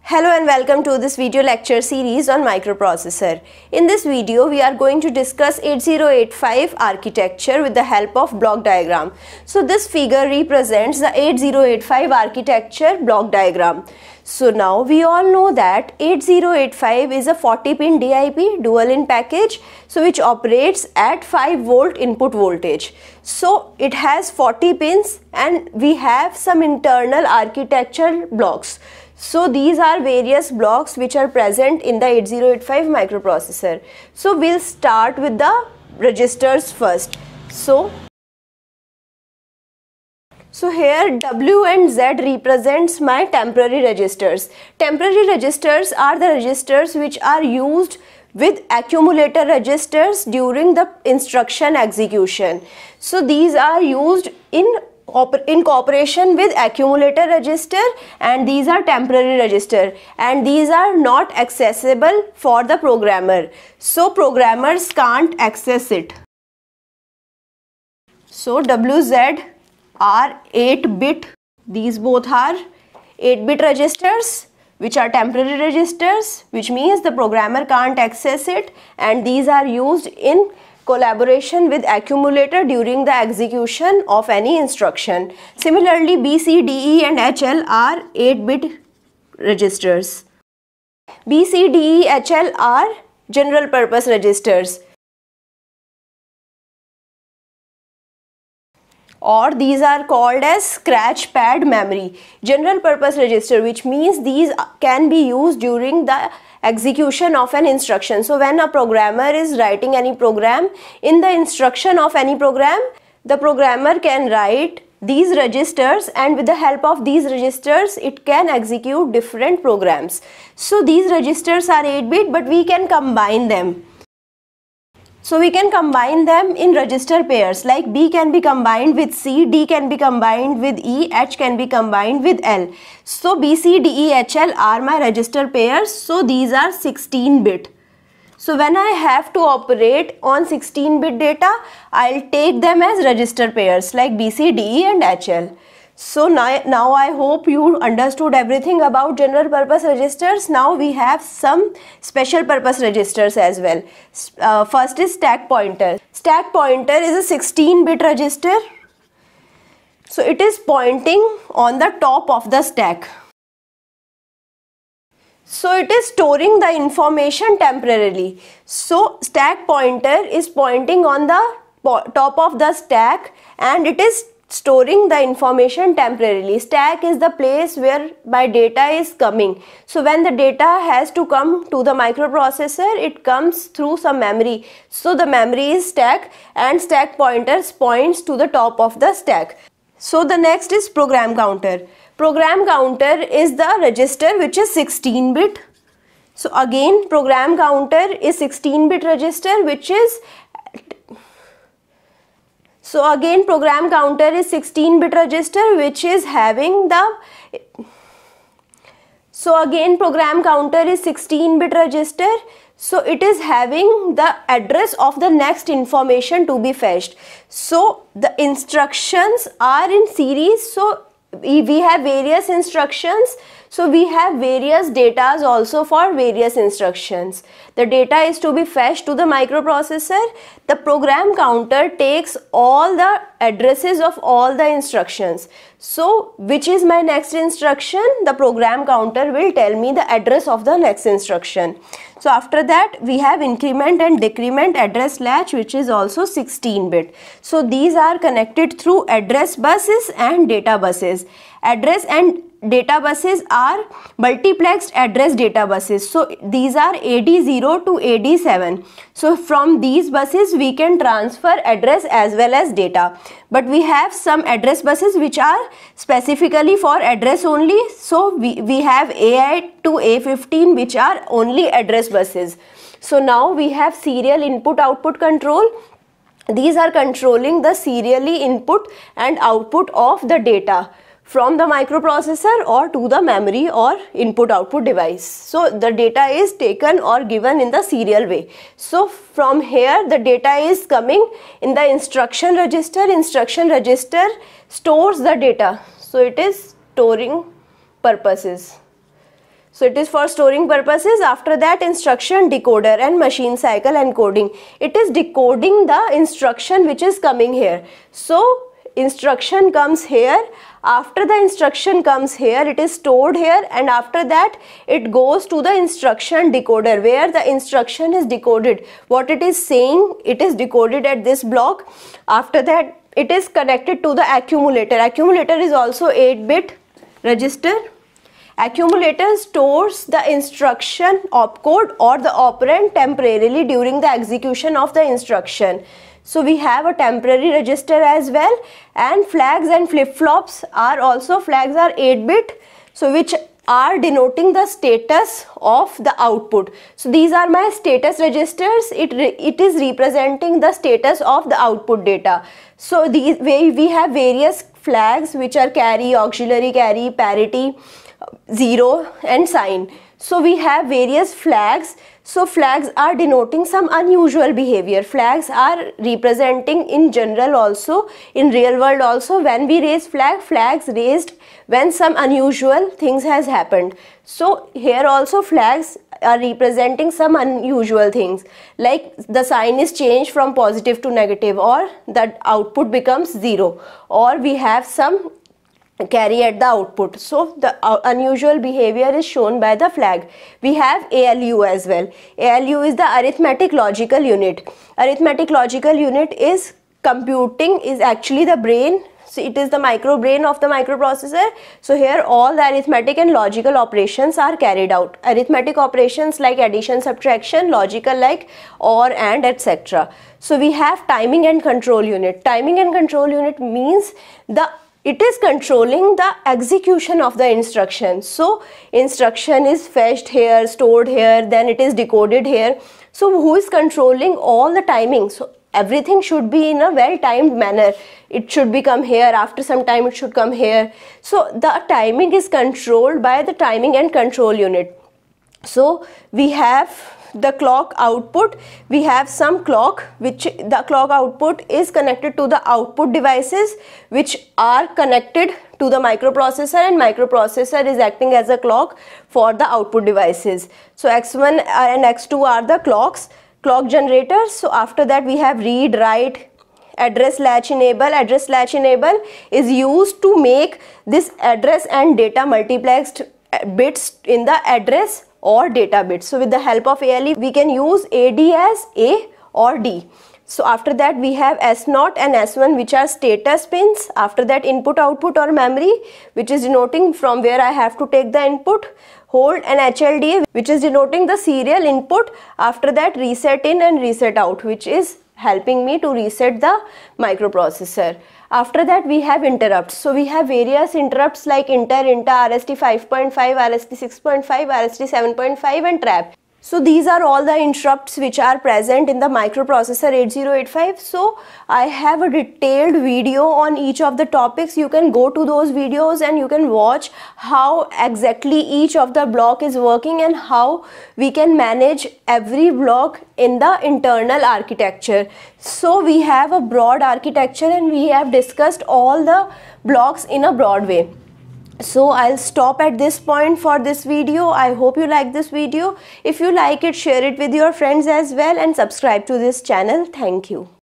Hello and welcome to this video lecture series on microprocessor. In this video, we are going to discuss 8085 architecture with the help of block diagram. So this figure represents the 8085 architecture block diagram. So now we all know that 8085 is a 40-pin DIP dual in package, so which operates at 5 volt input voltage. So it has 40 pins and we have some internal architecture blocks. So these are various blocks which are present in the 8085 microprocessor. So we'll start with the registers first. So here W and Z represents my temporary registers. Temporary registers are the registers which are used with accumulator registers during the instruction execution. So these are used in cooperation with accumulator register, and these are temporary register, and these are not accessible for the programmer. So programmers can't access it. So WZ are 8-bit. These both are 8-bit registers which are temporary registers, which means the programmer can't access it, and these are used in collaboration with accumulator during the execution of any instruction. Similarly, B, C, D, E and HL are 8-bit registers. B, C, D, E, HL are general purpose registers, or these are called as scratch pad memory. General purpose register, which means these can be used during the execution of an instruction. So when a programmer is writing any program, in the instruction of any program, the programmer can write these registers, and with the help of these registers it can execute different programs. So these registers are 8-bit, but we can combine them. So we can combine them in register pairs, like B can be combined with C, D can be combined with E, H can be combined with L. So B, C, D, E, H, L are my register pairs. So these are 16-bit. So when I have to operate on 16-bit data, I'll take them as register pairs like B, C, D, E and H, L. So now I hope you understood everything about general purpose registers. Now we have some special purpose registers as well. First is stack pointer. Stack pointer is a 16-bit register. So it is pointing on the top of the stack. So it is storing the information temporarily. So stack pointer is pointing on the top of the stack, and it is storing the information temporarily. Stack is the place where my data is coming. So when the data has to come to the microprocessor, it comes through some memory. So the memory is stack, and stack pointers points to the top of the stack. So the next is program counter. Program counter is the register which is 16-bit. So again, program counter is 16-bit register which is program counter is 16-bit register which is having the program counter is 16-bit register. So it is having the address of the next information to be fetched. So the instructions are in series. So we have various instructions. So we have various datas also for various instructions. The data is to be fetched to the microprocessor. The program counter takes all the addresses of all the instructions. So which is my next instruction? The program counter will tell me the address of the next instruction. So after that we have increment and decrement address latch, which is also 16-bit. So these are connected through address buses and data buses. Address and data buses are multiplexed address data buses. So these are AD0 to AD7. So from these buses we can transfer address as well as data. But we have some address buses which are specifically for address only. So we have A8 to A15 which are only address buses. So now we have serial input output control. These are controlling the serially input and output of the data from the microprocessor or to the memory or input output device. So the data is taken or given in the serial way. So from here the data is coming in the instruction register. Instruction register stores the data. So it is storing purposes. So it is for storing purposes. After that, instruction decoder and machine cycle encoding. It is decoding the instruction which is coming here. So instruction comes here. After the instruction comes here, it is stored here, and after that it goes to the instruction decoder where the instruction is decoded. What it is saying, it is decoded at this block. After that it is connected to the accumulator. Accumulator is also 8-bit register. Accumulator stores the instruction opcode or the operand temporarily during the execution of the instruction. So we have a temporary register as well, and flags and flip-flops are also, flags are 8-bit, so which are denoting the status of the output. So these are my status registers. It is representing the status of the output data. So these we have various flags which are carry, auxiliary carry, parity, 0 and sign. So we have various flags. So flags are denoting some unusual behavior. Flags are representing in general also, in real world also. When we raise flags raised when some unusual things has happened. So here also flags are representing some unusual things, like the sign is changed from positive to negative, or that output becomes 0, or we have some carry at the output. So the unusual behavior is shown by the flag. We have ALU as well. ALU is the arithmetic logical unit. Arithmetic logical unit is computing, is actually the brain. So it is the micro brain of the microprocessor. So here all the arithmetic and logical operations are carried out. Arithmetic operations like addition, subtraction, logical like or, and, etc. So we have timing and control unit. Timing and control unit means it is controlling the execution of the instruction. So instruction is fetched here, stored here, then it is decoded here. So who is controlling all the timing? So everything should be in a well timed manner. It should become here, after some time it should come here. So the timing is controlled by the timing and control unit. So we have the clock output. We have some clock, which the clock output is connected to the output devices which are connected to the microprocessor, and microprocessor is acting as a clock for the output devices. So X1 and X2 are the clock generators. So after that we have read, write, address latch enable. Address latch enable is used to make this address and data multiplexed bits in the address or data bits. So with the help of ALE we can use AD as A or D. So after that we have S0 and S1, which are status pins. After that input, output or memory, which is denoting from where I have to take the input. Hold and HLDA, which is denoting the serial input. After that reset in and reset out, which is helping me to reset the microprocessor. After that we have interrupts. So we have various interrupts like inter, RST 5.5, RST 6.5, RST 7.5 and trap. So these are all the interrupts which are present in the microprocessor 8085. So I have a detailed video on each of the topics. You can go to those videos and you can watch how exactly each of the block is working and how we can manage every block in the internal architecture. So we have a broad architecture and we have discussed all the blocks in a broad way. So I'll stop at this point for this video. I hope you like this video. If you like it, share it with your friends as well and subscribe to this channel. Thank you.